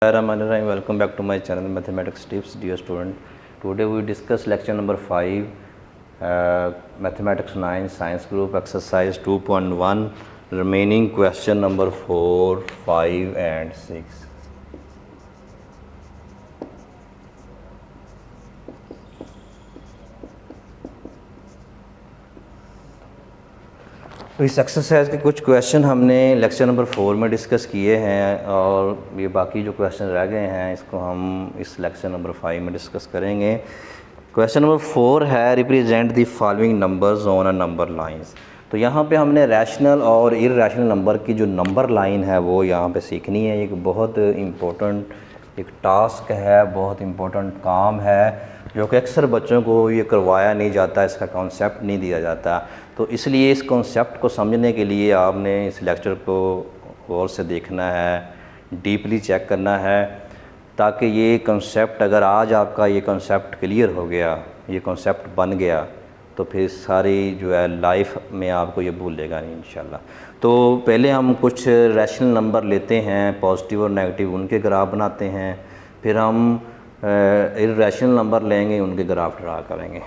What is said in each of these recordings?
Welcome back to my channel Mathematics Tips, dear student. Today we discuss lecture number 5, Mathematics 9 Science Group Exercise 2.1, remaining question number 4, 5 and 6. तो इस exercise के कुछ question हमने lecture number 4 में discuss किए हैं और ये बाकी जो क्वेश्चन रह गए हैं इसको हम इस लेक्चर नंबर 5 में डिस्कस करेंगे। क्वेश्चन नंबर 4 है represent the following numbers on a number lines. तो यहाँ पे हमने रैशनल और इरैशनल नंबर की जो नंबर लाइन है वो यहाँ पे सीखनी है। एक बहुत इम्पोर्टेंट एक टास्क है, बहुत इम्पोर्टेंट काम है जो कि अक्सर बच्चों को ये करवाया नहीं जाता, इसका कॉन्सेप्ट नहीं दिया जाता। तो इसलिए इस कॉन्सेप्ट को समझने के लिए आपने इस लेक्चर को गौर से देखना है, डीपली चेक करना है, ताकि ये कॉन्सेप्ट, अगर आज आपका ये कॉन्सेप्ट क्लियर हो गया, ये कॉन्सेप्ट बन गया, तो फिर सारी जो है लाइफ में आपको ये भूलेगा नहीं इंशाल्लाह। तो पहले हम कुछ रैशनल नंबर लेते हैं, पॉजिटिव और नेगेटिव, उनके ग्राफ बनाते हैं। फिर हम इरैशनल नंबर लेंगे, उनके ग्राफ ड्रा करेंगे।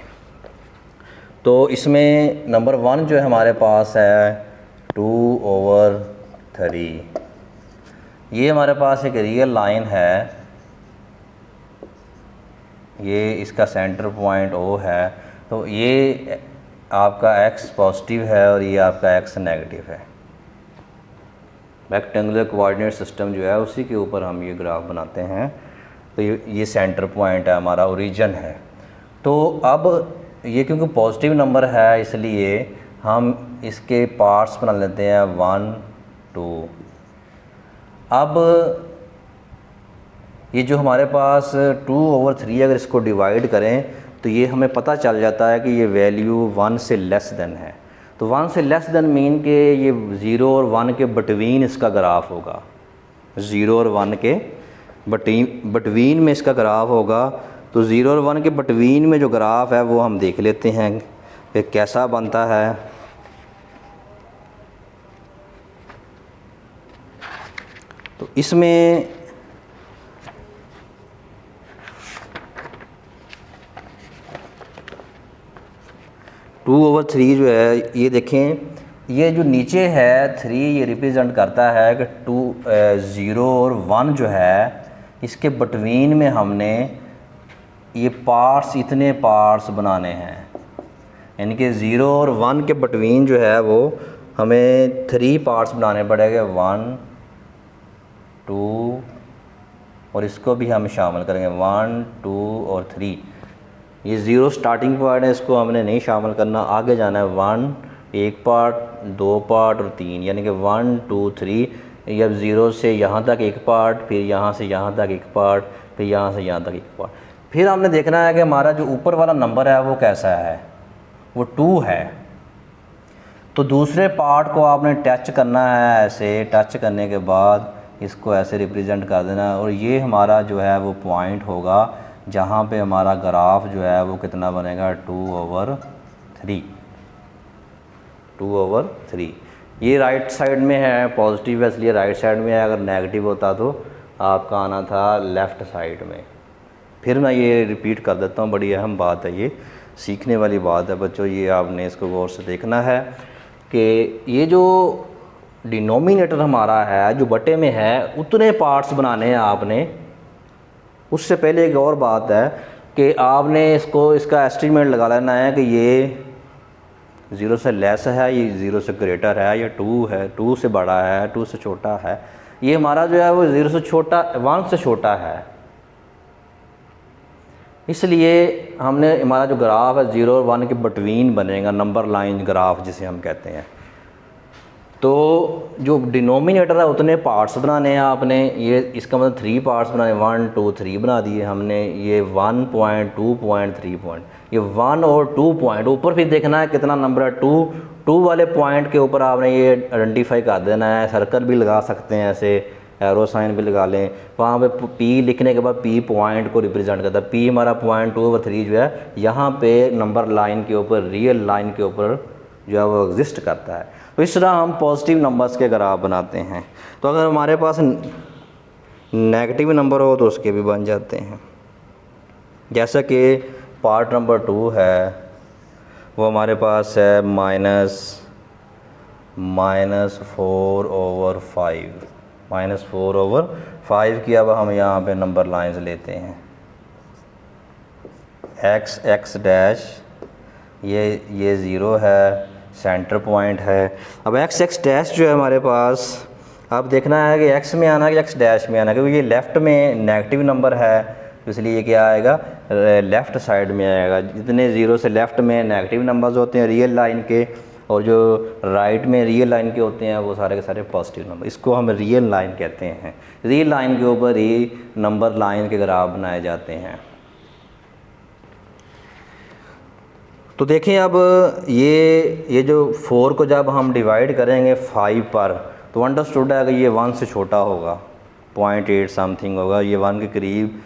तो इसमें नंबर 1 जो है हमारे पास है 2/3। ये हमारे पास एक रियल लाइन है, ये इसका सेंटर पॉइंट O है। तो ये आपका x पॉजिटिव है और ये आपका x नेगेटिव है। रेक्टेंगुलर कोऑर्डिनेट सिस्टम जो है उसी के ऊपर हम ये ग्राफ बनाते हैं। तो ये सेंटर पॉइंट है, हमारा ओरिजिन है। तो अब ये क्योंकि पॉजिटिव नंबर है इसलिए हम इसके पार्ट्स बना लेते हैं 1, 2। अब ये जो हमारे पास 2/3 अगर इसको डिवाइड करें तो ये हमें पता चल जाता है कि ये वैल्यू 1 से लेस देन है। तो 1 से लेस देन मीन के ये 0 और 1 के बिटवीन इसका ग्राफ होगा। 0 और 1 के बिटवीन में इसका ग्राफ होगा। तो 0 और 1 के बिटवीन में जो ग्राफ है वो हम देख लेते हैं कि कैसा बनता है। तो इसमें टू ओवर थ्री जो है, ये देखें, ये जो नीचे है 3 ये रिप्रेजेंट करता है कि 0 और 1 जो है इसके बिटवीन में हमने ये पार्ट्स, इतने पार्ट्स बनाने हैं। यानी कि 0 और 1 के बिटवीन जो है वो हमें 3 पार्ट्स बनाने पड़ेंगे, 1, 2 और इसको भी हम शामिल करेंगे 1, 2 और 3। ये 0 स्टार्टिंग पॉइंट है, इसको हमने नहीं शामिल करना, आगे जाना है 1 एक पार्ट, 2 पार्ट और 3, यानी कि 1, 2, 3। या 0 से यहाँ तक एक पार्ट, फिर यहाँ से यहाँ तक एक पार्ट, फिर यहाँ से यहाँ तक एक पार्ट। फिर हमने देखना है कि हमारा जो ऊपर वाला नंबर है वो कैसा है, वो 2 है। तो दूसरे पार्ट को आपने टच करना है, ऐसे टच करने के बाद इसको ऐसे रिप्रेजेंट कर देना है। और ये हमारा जो है वो पॉइंट होगा जहाँ पे हमारा ग्राफ जो है वो कितना बनेगा, 2/3। 2/3 ये राइट साइड में है, पॉजिटिव है इसलिए राइट साइड में है। अगर नेगेटिव होता तो आपका आना था लेफ़्ट साइड में। फिर मैं ये रिपीट कर देता हूँ, बड़ी अहम बात है, ये सीखने वाली बात है बच्चों। ये आपने इसको गौर से देखना है कि ये जो डिनोमिनेटर हमारा है, जो बटे में है, उतने पार्ट्स बनाने हैं आपने। उससे पहले एक और बात है कि आपने इसका एस्टीमेट लगा लेना है कि ये 0 से लेस है, ये 0 से ग्रेटर है, या 2 है, 2 से बड़ा है, 2 से छोटा है। ये हमारा जो है वो 0 से छोटा, 1 से छोटा है। इसलिए हमने, हमारा जो ग्राफ है 0 और 1 के बिटवीन बनेगा, नंबर लाइन ग्राफ जिसे हम कहते हैं। तो जो डिनोमिनेटर है उतने पार्ट्स बनाने हैं आपने। ये इसका मतलब 3 पार्ट्स बनाने, 1, 2, 3 बना दिए हमने। ये 1 पॉइंट, 2 पॉइंट, 3 पॉइंट, ये 1 और 2 पॉइंट। ऊपर फिर देखना है कितना नंबर है, 2 वाले पॉइंट के ऊपर आपने ये आइडेंटिफाई कर देना है। सर्कल भी लगा सकते हैं, ऐसे एरो साइन भी लगा लें। वहाँ पे P लिखने के बाद P पॉइंट को रिप्रेजेंट करता है। P हमारा पॉइंट 2/3 जो है यहाँ पे नंबर लाइन के ऊपर, रियल लाइन के ऊपर जो है वो एग्जिस्ट करता है। तो इस तरह हम पॉजिटिव नंबर्स के ग्राफ बनाते हैं। तो अगर हमारे पास नेगेटिव नंबर हो तो उसके भी बन जाते हैं। जैसा कि पार्ट नंबर 2 है वो हमारे पास है -4/5 -4/5 की। अब हम यहाँ पे नंबर लाइंस लेते हैं। x डैश ये 0 है, सेंटर पॉइंट है। अब x डैश जो है हमारे पास, अब देखना है कि x में आना है कि x डैश में आना है, क्योंकि ये लेफ़्ट में नेगेटिव नंबर है इसलिए ये क्या आएगा, लेफ़्ट साइड में आएगा। जितने ज़ीरो से लेफ़्ट में नेगेटिव नंबर्स होते हैं रियल लाइन के, और जो राइट में रियल लाइन के होते हैं वो सारे के सारे पॉजिटिव नंबर। इसको हम रियल लाइन कहते हैं। रियल लाइन के ऊपर ही नंबर लाइन के ग्राफ बनाए जाते हैं। तो देखें अब ये जो 4 को जब हम डिवाइड करेंगे 5 पर, तो अंडरस्टूड है कि ये 1 से छोटा होगा, 0.8 समथिंग होगा। ये 1 के करीब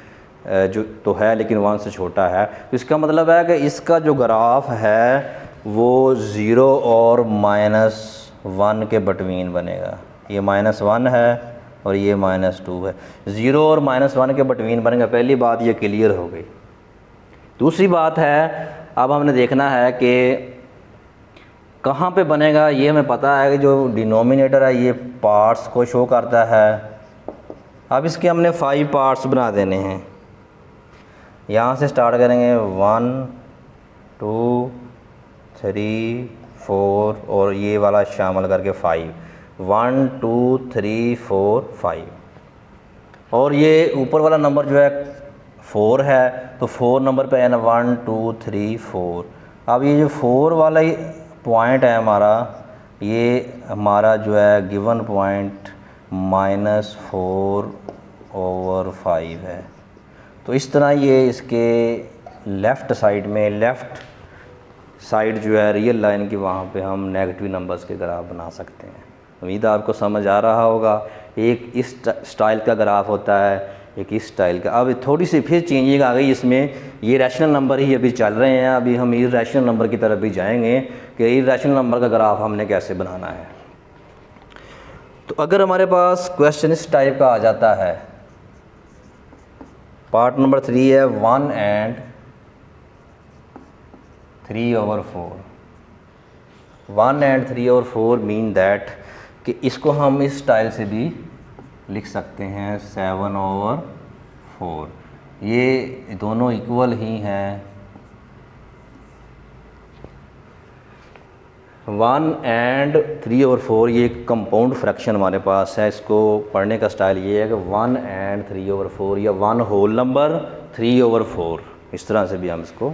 जो तो है लेकिन 1 से छोटा है। तो इसका मतलब है कि इसका जो ग्राफ है वो 0 और -1 के बिटवीन बनेगा। ये -1 है और ये -2 है। 0 और -1 के बिटवीन बनेगा। पहली बात ये क्लियर हो गई। दूसरी बात है, अब हमने देखना है कि कहाँ पे बनेगा। ये हमें पता है कि जो डिनोमिनेटर है ये पार्ट्स को शो करता है। अब इसके हमने 5 पार्ट्स बना देने हैं। यहाँ से स्टार्ट करेंगे 1 2 3 4 और ये वाला शामिल करके 5। 1 2 3 4 5 और ये ऊपर वाला नंबर जो है 4 है, तो 4 नंबर पे है ना 1 2 3 4। अब ये जो 4 वाला पॉइंट है हमारा, ये हमारा जो है गिवन पॉइंट -4/5 है। तो इस तरह ये इसके लेफ़्ट साइड में, लेफ़्ट साइड जो है रियल लाइन की, वहाँ पे हम नेगेटिव नंबर्स के ग्राफ बना सकते हैं। उम्मीद आपको समझ आ रहा होगा। एक इस स्टाइल का ग्राफ होता है, एक इस स्टाइल का। अब थोड़ी सी फिर चेंजिंग आ गई इसमें। ये रैशनल नंबर ही अभी चल रहे हैं, अभी हम इर्रेशनल नंबर की तरफ भी जाएंगे कि इर्रेशनल नंबर का ग्राफ हमने कैसे बनाना है। तो अगर हमारे पास क्वेश्चन इस टाइप का आ जाता है, पार्ट नंबर 3 है 1 and 3/4। 1 and 3/4 मीन दैट कि इसको हम इस स्टाइल से भी लिख सकते हैं 7/4। ये दोनों इक्वल ही हैं। 1 and 3/4 ये एक कंपाउंड फ्रैक्शन हमारे पास है। इसको पढ़ने का स्टाइल ये है कि 1 and 3/4 या 1 होल नंबर 3/4, इस तरह से भी हम इसको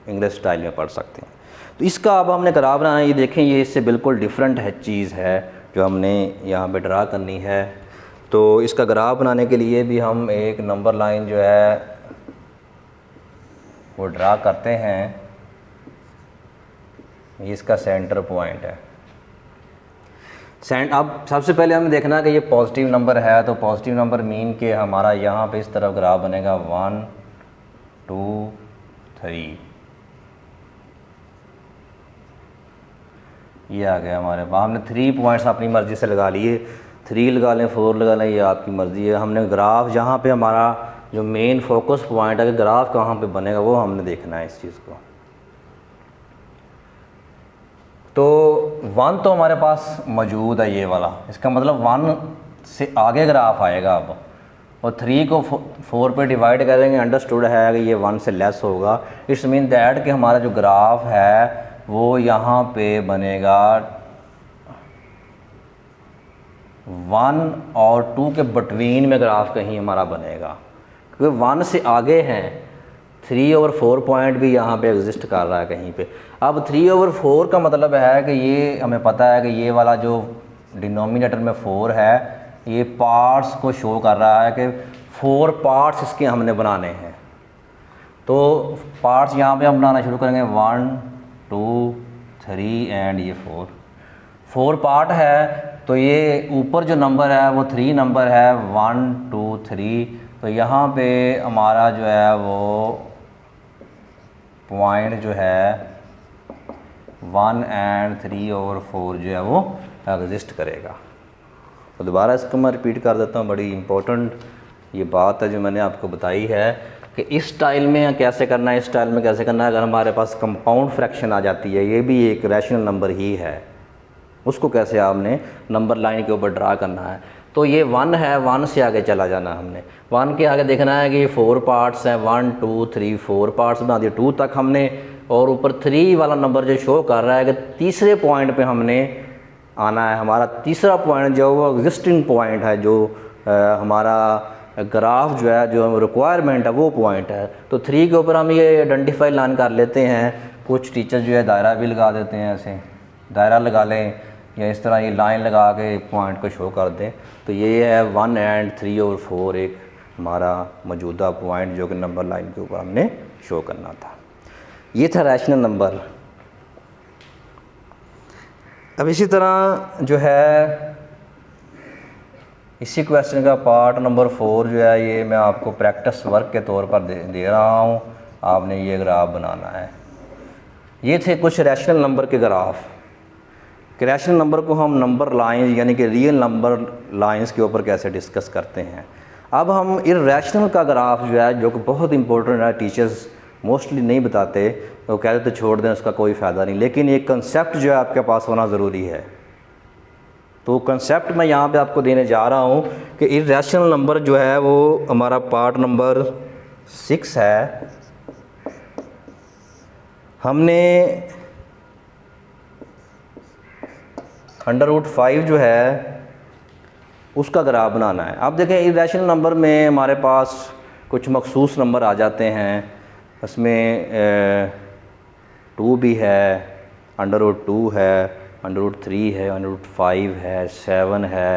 इंग्लिश स्टाइल में पढ़ सकते हैं। तो इसका अब हमने ग्राफ बनाना है। ये देखें, ये इससे बिल्कुल डिफरेंट है चीज़ है जो हमने यहाँ पे ड्रा करनी है। तो इसका ग्राफ बनाने के लिए भी हम एक नंबर लाइन जो है वो ड्रा करते हैं। ये इसका सेंटर पॉइंट है। अब सबसे पहले हमें देखना है कि ये पॉजिटिव नंबर है, तो पॉजिटिव नंबर मीन के हमारा यहाँ पे इस तरफ ग्राफ बनेगा 1 2 3। ये आ गया हमारे पास। हमने 3 पॉइंट्स अपनी मर्ज़ी से लगा लिए, 3 लगा लें 4 लगा लें, ये आपकी मर्ज़ी है। हमने ग्राफ जहाँ पे हमारा जो मेन फोकस पॉइंट है कि ग्राफ कहाँ पे बनेगा वो हमने देखना है इस चीज़ को। तो 1 तो हमारे पास मौजूद है ये वाला, इसका मतलब 1 से आगे ग्राफ आएगा अब, और 3 को 4 पे डिवाइड करेंगे। अंडरस्टूड है कि ये 1 से लेस होगा। इट्स मीन दैट कि हमारा जो ग्राफ है वो यहाँ पे बनेगा 1 और 2 के बिटवीन में ग्राफ कहीं हमारा बनेगा, क्योंकि 1 से आगे हैं। 3/4 पॉइंट भी यहाँ पे एग्जिस्ट कर रहा है कहीं पे। अब 3/4 का मतलब है कि ये हमें पता है कि ये वाला जो डिनोमिनेटर में 4 है ये पार्ट्स को शो कर रहा है कि 4 पार्ट्स इसके हमने बनाने हैं। तो पार्ट्स यहाँ पे हम बनाना शुरू करेंगे 1 2 3 एंड ये 4 पार्ट है। तो ये ऊपर जो नंबर है वो 3 नंबर है, 1 2 3। तो यहाँ पे हमारा जो है वो पॉइंट जो है 1 and 3/4 जो है वो एग्जिस्ट करेगा। तो दोबारा इसको मैं रिपीट कर देता हूँ। बड़ी इंपॉर्टेंट ये बात है जो मैंने आपको बताई है कि इस स्टाइल में कैसे करना है, इस स्टाइल में कैसे करना है। अगर हमारे पास कंपाउंड फ्रैक्शन आ जाती है, ये भी एक रैशनल नंबर ही है, उसको कैसे आपने नंबर लाइन के ऊपर ड्रा करना है। तो ये 1 है, 1 से आगे चला जाना हमने, 1 के आगे देखना है कि 4 पार्ट्स हैं, 1 2 3 4 पार्ट्स बना दिए 2 तक हमने, और ऊपर 3 वाला नंबर जो शो कर रहा है कि तीसरे पॉइंट पे हमने आना है। हमारा तीसरा पॉइंट जो वो एग्जिस्टिंग पॉइंट है, जो हमारा ग्राफ जो है, जो रिक्वायरमेंट है वो पॉइंट है। तो 3 के ऊपर हम ये आइडेंटिफाई लाइन कर लेते हैं। कुछ टीचर जो है दायरा भी लगा देते हैं, ऐसे दायरा लगा लें या इस तरह ये लाइन लगा के पॉइंट को शो कर दें। तो ये है 1 एंड 3 और 4 एक हमारा मौजूदा पॉइंट जो कि नंबर लाइन के ऊपर हमने शो करना था। ये था रैशनल नंबर। अब इसी तरह जो है इसी क्वेश्चन का पार्ट नंबर 4 जो है ये मैं आपको प्रैक्टिस वर्क के तौर पर दे रहा हूँ। आपने ये ग्राफ बनाना है। ये थे कुछ रैशनल नंबर के ग्राफ। कि रैशनल नंबर को हम नंबर लाइन यानी कि रियल नंबर लाइंस के ऊपर कैसे डिस्कस करते हैं। अब हम इररेशनल का ग्राफ जो है, जो कि बहुत इंपॉर्टेंट है, टीचर्स मोस्टली नहीं बताते, तो कहते तो छोड़ दें, उसका कोई फ़ायदा नहीं, लेकिन एक कंसेप्ट जो है आपके पास होना ज़रूरी है। तो कंसेप्ट मैं यहाँ पे आपको देने जा रहा हूँ कि इररेशनल नंबर जो है वो हमारा पार्ट नंबर 6 है। हमने √5 जो है उसका ग्राफ बनाना है। अब देखें इररेशनल नंबर में हमारे पास कुछ मखसूस नंबर आ जाते हैं, उसमें 2 भी है, √2 है, √3 है, √5 है, 7 है।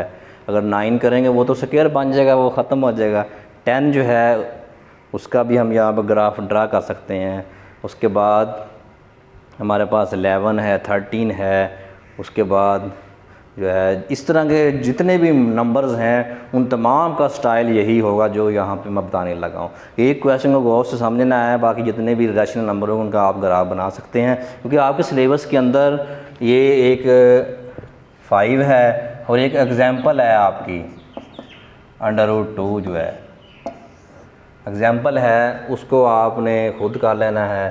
अगर 9 करेंगे वो तो स्क्वायर बन जाएगा, वो ख़त्म हो जाएगा। 10 जो है उसका भी हम यहाँ पर ग्राफ ड्रा कर सकते हैं। उसके बाद हमारे पास 11 है, 13 है। उसके बाद जो है इस तरह के जितने भी नंबर्स हैं उन तमाम का स्टाइल यही होगा जो यहाँ पे मैं बताने लगा हूँ। एक क्वेश्चन को गौर से समझना है, बाकी जितने भी रैशनल नंबर होंगे उनका आप ग्राफ बना सकते हैं, क्योंकि आपके सिलेबस के अंदर ये एक 5 है और एक एग्जांपल है आपकी √2 जो है एग्जांपल है, उसको आपने खुद कर लेना है।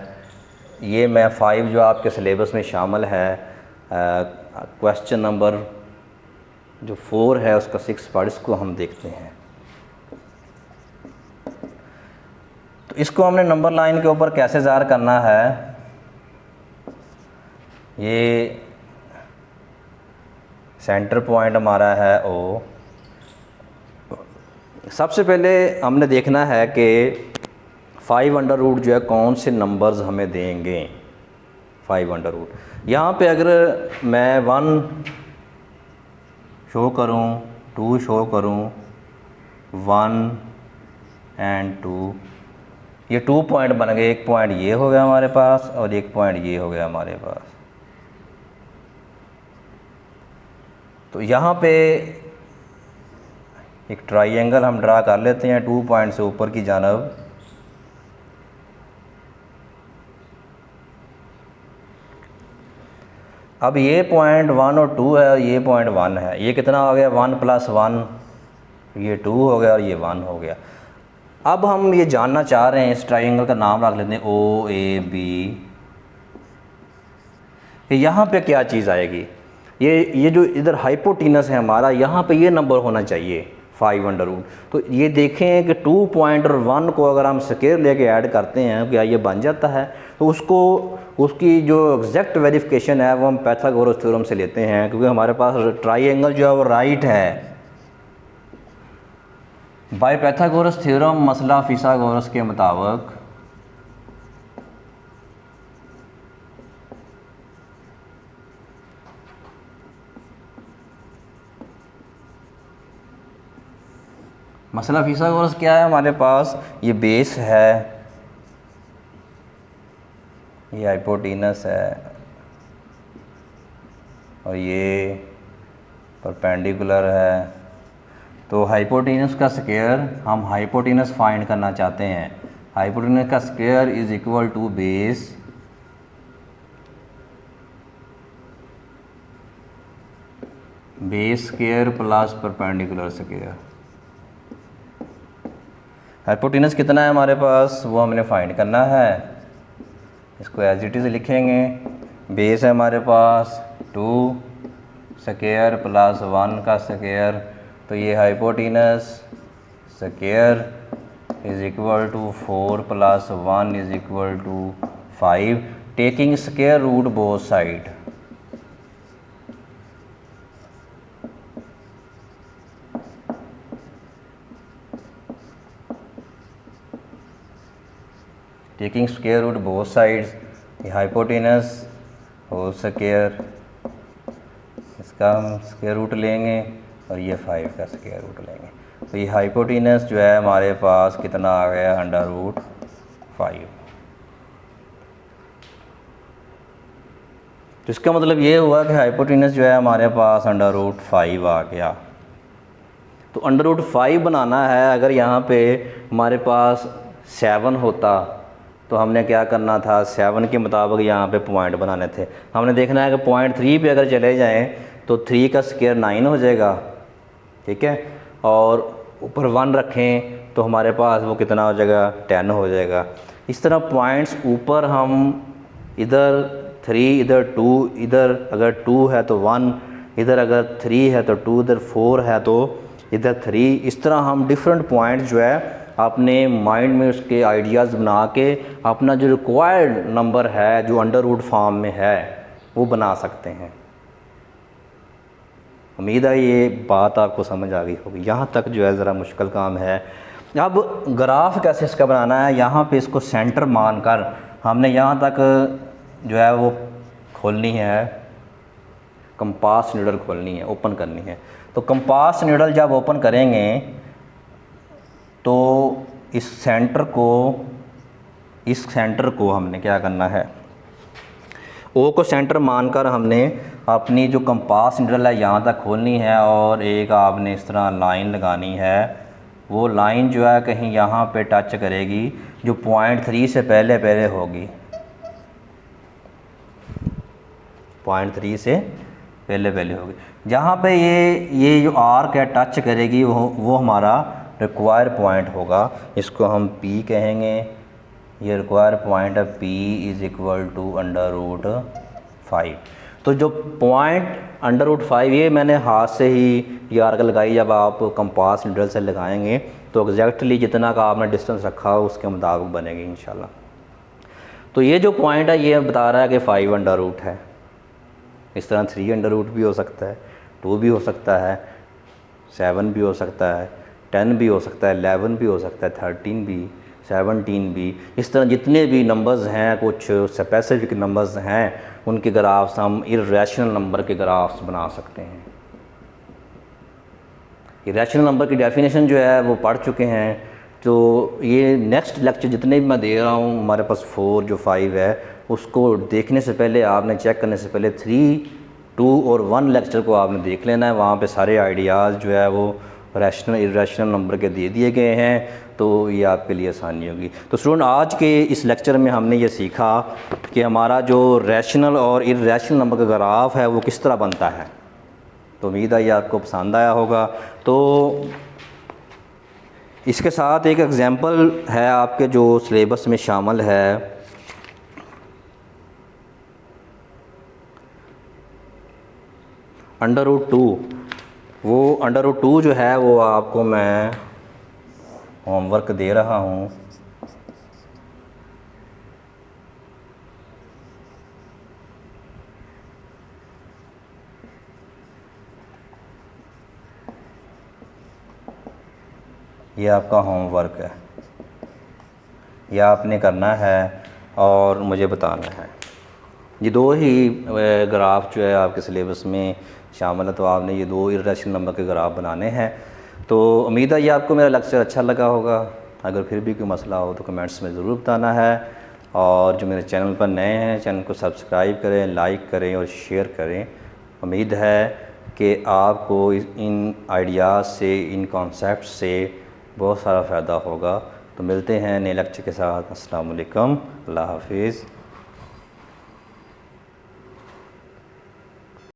ये मैं 5 जो आपके सिलेबस में शामिल है, क्वेश्चन नंबर जो 4 है उसका 6 पार्ट, इसको हम देखते हैं। तो इसको हमने नंबर लाइन के ऊपर कैसे ज़ाहिर करना है। ये सेंटर पॉइंट हमारा है O। सबसे पहले हमने देखना है कि 5 जो है कौन से नंबर्स हमें देंगे। 5 यहाँ पे अगर मैं 1 शो करूँ, 2 शो करूँ, 1 एंड 2, ये 2 पॉइंट बन गए। एक पॉइंट ये हो गया हमारे पास और एक पॉइंट ये हो गया हमारे पास। तो यहाँ पे एक ट्राइंगल हम ड्रा कर लेते हैं 2 पॉइंट से ऊपर की जानब। अब ये पॉइंट 1 और 2 है और ये पॉइंट 1 है। ये कितना हो गया, 1 + 1, ये 2 हो गया और ये 1 हो गया। अब हम ये जानना चाह रहे हैं, इस ट्राइंगल का नाम रख लेते हैं OAB, कि यहाँ पे क्या चीज़ आएगी। ये जो इधर हाइपोटीनस है हमारा, यहाँ पे ये नंबर होना चाहिए 5 तो ये देखें कि 2 पॉइंट और 1 को अगर हम स्क्वायर लेके ऐड करते हैं क्या ये बन जाता है। तो उसकी जो एग्जैक्ट वेरिफिकेशन है वो हम पाइथागोरस थ्योरम से लेते हैं, क्योंकि हमारे पास ट्राइंगल जो है वो राइट है। बाय पाइथागोरस थ्योरम मसला फिसागोरस के मुताबिक मसला फिसागोरस क्या है, हमारे पास ये बेस है, ये हाइपोटीनस है और ये परपेंडिकुलर है। तो हाइपोटीनस का स्क्वायर, हम हाइपोटीनस फाइंड करना चाहते हैं। हाइपोटीनस का square is equal to base base square plus perpendicular square. Hypotenuse कितना है हमारे पास वो हमने फाइंड करना है। इसको एज इट इज़ लिखेंगे। बेस है हमारे पास 2 स्क्वायर प्लस 1 का स्क्वायर, तो ये hypotenuse square is equal to 4 plus 1 is equal to 5, taking square root both side. Taking square root both sides, ये हाइपोटेनस होल स्क्वायर, इसका हम स्क्वायर रूट लेंगे और ये 5 का स्क्वायर रूट लेंगे, तो ये हाइपोटेनस जो है हमारे पास कितना आ गया √5। तो इसका मतलब ये हुआ कि हाइपोटेनस जो है हमारे पास √5 आ गया। तो √5 बनाना है, अगर यहाँ पे हमारे पास 7 होता तो हमने क्या करना था, 7 के मुताबिक यहाँ पे पॉइंट बनाने थे। हमने देखना है कि पॉइंट 3 पे अगर चले जाएं तो 3 का स्क्वायर 9 हो जाएगा, ठीक है, और ऊपर 1 रखें तो हमारे पास वो कितना हो जाएगा 10 हो जाएगा। इस तरह पॉइंट्स ऊपर हम इधर 3 इधर 2, इधर अगर 2 है तो 1, इधर अगर 3 है तो 2, इधर 4 है तो इधर 3, इस तरह हम डिफरेंट पॉइंट्स जो है अपने माइंड में उसके आइडियाज़ बना के अपना जो रिक्वायर्ड नंबर है जो अंडर फॉर्म में है वो बना सकते हैं। उम्मीद है ये बात आपको समझ आ गई होगी। यहाँ तक जो है ज़रा मुश्किल काम है। अब ग्राफ कैसे इसका बनाना है, यहाँ पे इसको सेंटर मानकर हमने यहाँ तक जो है वो खोलनी है, कंपास नीडल खोलनी है, ओपन करनी है। तो कंपास नीडल जब ओपन करेंगे तो इस सेंटर को हमने क्या करना है, ओ को सेंटर मानकर हमने अपनी जो कंपास नीडल है यहाँ तक खोलनी है और एक आपने इस तरह लाइन लगानी है। वो लाइन जो है कहीं यहाँ पे टच करेगी जो पॉइंट 3 से पहले होगी, पॉइंट 3 से पहले होगी। जहाँ पे ये जो आर्क है टच करेगी वो हमारा रिक्वायर पॉइंट होगा। इसको हम P कहेंगे। ये रिक्वायर पॉइंट है P इज़ इक्वल टू √5। तो जो पॉइंट √5 ये मैंने हाथ से ही ये आर्क लगाई, जब आप कंपास नीडल से लगाएंगे तो एग्जैक्टली जितना का आपने डिस्टेंस रखा हो उसके मुताबिक बनेगी इंशाल्लाह। तो ये जो पॉइंट है ये बता रहा है कि 5 है। इस तरह 3 भी हो सकता है, 2 भी हो सकता है, 7 भी हो सकता है, 10 भी हो सकता है, 11 भी हो सकता है, 13 भी, 17 भी। इस तरह जितने भी नंबर्स हैं, कुछ स्पेसिफिक नंबर्स हैं, उनके ग्राफ्स हम इर्रेशनल नंबर के ग्राफ्स बना सकते हैं। इर्रेशनल नंबर की डेफिनेशन जो है वो पढ़ चुके हैं। तो ये नेक्स्ट लेक्चर जितने भी मैं दे रहा हूँ, हमारे पास 4 जो 5 है उसको देखने से पहले, आपने चेक करने से पहले 3, 2 और 1 लेक्चर को आपने देख लेना है। वहाँ पे सारे आइडियाज़ जो है वो रैशनल इर्रेशनल नंबर के दे दिए गए हैं, तो ये आपके लिए आसानी होगी। तो स्टूडेंट आज के इस लेक्चर में हमने ये सीखा कि हमारा जो रैशनल और इर्रेशनल नंबर का ग्राफ है वो किस तरह बनता है। तो उम्मीद है ये आपको पसंद आया होगा। तो इसके साथ एक एग्ज़ाम्पल है आपके जो सिलेबस में शामिल है। √2, वो √2 जो है वो आपको मैं होमवर्क दे रहा हूँ। ये आपका होमवर्क है, ये आपने करना है और मुझे बताना है। ये 2 ही ग्राफ जो है आपके सिलेबस में शामिल है, तो आपने ये 2 इर्रेशनल नंबर के ग्राफ बनाने हैं। तो उम्मीद है ये आपको मेरा लेक्चर अच्छा लगा होगा। अगर फिर भी कोई मसला हो तो कमेंट्स में ज़रूर बताना है। और जो मेरे चैनल पर नए हैं, चैनल को सब्सक्राइब करें, लाइक करें और शेयर करें। उम्मीद है कि आपको इन आइडियाज़ से, इन कॉन्सेप्ट से बहुत सारा फ़ायदा होगा। तो मिलते हैं नए लेक्चर के साथ। अस्सलाम वालेकुम, अल्लाह हाफिज़।